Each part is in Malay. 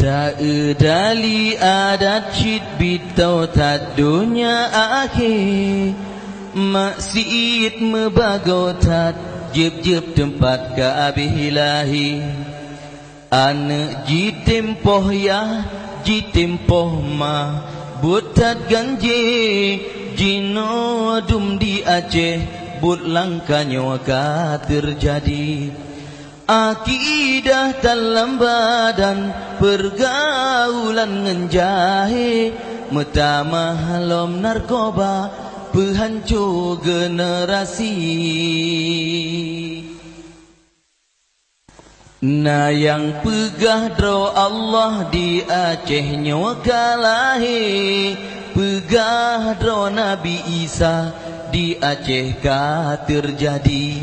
Tak dali adat syid bitau tak dunia akhir maksiat membagau tat jeb-jeb tempat Kaabah ilahi anak jitempoh ya jitempoh ma butat ganje jino dum di Aceh but langkanya ka terjadi akidah dalam badan pergaulan ngenjahe metama halom narkoba penghancur generasi na yang pegah dro Allah di Aceh nyawa kalahe pegah dro Nabi Isa di Aceh ka terjadi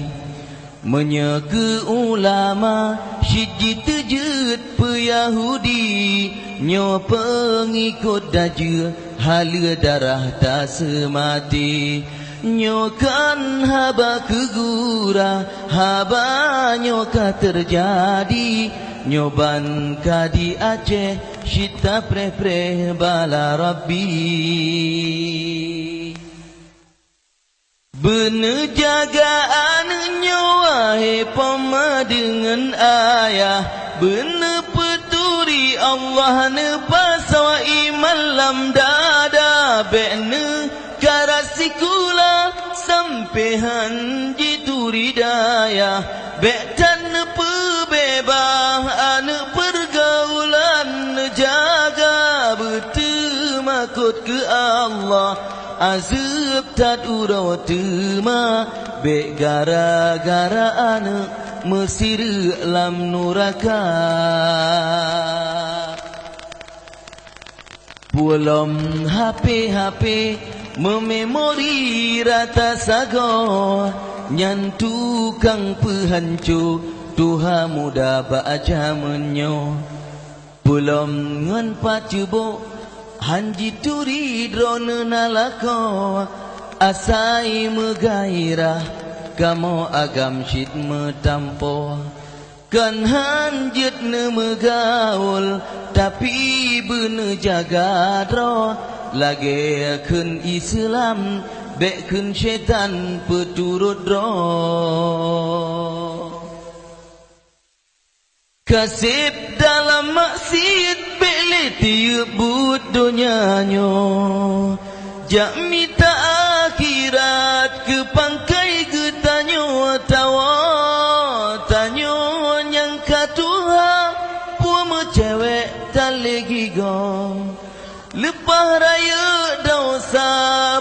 menyeke ulama syid terjut Yahudi nyo pengikut daja hala darah tak semati nyo kan haba kegura haba nyo ka terjadi nyoban ka di Aceh syita preh-preh bala Rabbi bener jagaan nyawa pema dengan ayah bener peturi Allah ne pasawa iman lam dada bener karasikula sampehan jituri daya betan pebebah ane pergaulan jaga betul makut ke Allah azab tak urau tema be gara-gara anak Mesir lam nuraka pulam HP mememori rata sago nyantu kang pehancu tuha muda baca menyo pulam ngan pacubo hanji turi drone nalako asai megairah kamu agam syid metampo kan hanjit ne megaul tapi bene jaga dro lagi kun Islam bek kun syaitan peturut dro kasih dalam maksiat beli tiup but dunianyo jak minta akhirat ke pangkai ke tanyo tawa tanyo yang katuha puama cewek tak lagi go lepas raya dosa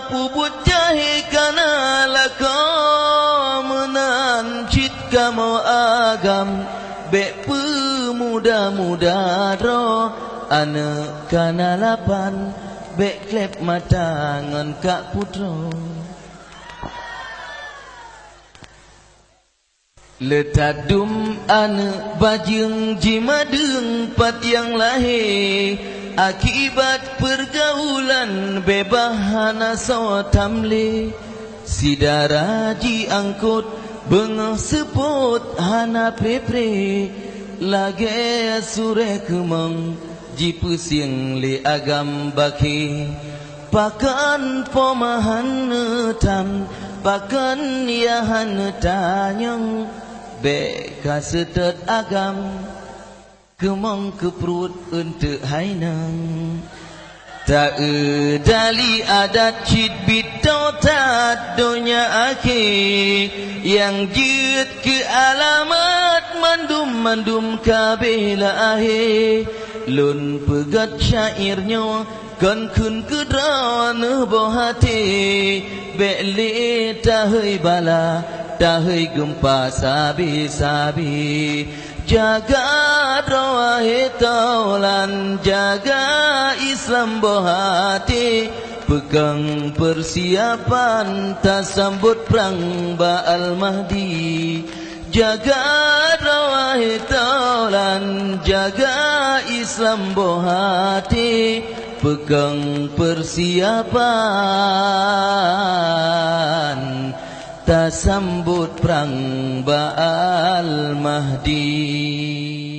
pubut jahe kana laka menan cit kamu agam bek pemuda-muda ro anak kana lapan bek klep mata ngan kak putro letadum anak bajeng jimadeng pat yang lahir akibat pergaulan bebahana so tamle sidara ji angkut bengah seput hana pre-pre lage sure kemang jipu siang le agam baki pakan pomahan tam pakan yahan tanyang be kasetet agam kemang keprut untuk hainang tak dali adat cid bitau tak dunia akhir yang jut ke alamat mandum kabela akhir lun pegat syairnya kan kun kedrana bohati bele tahai bala tahai gempa sabi-sabi jaga doa taulan jaga Islam bohati pegang persiapan tasambut perang Ba'al Mahdi jaga doa taulan jaga Islam bohati pegang persiapan tasambut perang Ba'al Mahdi.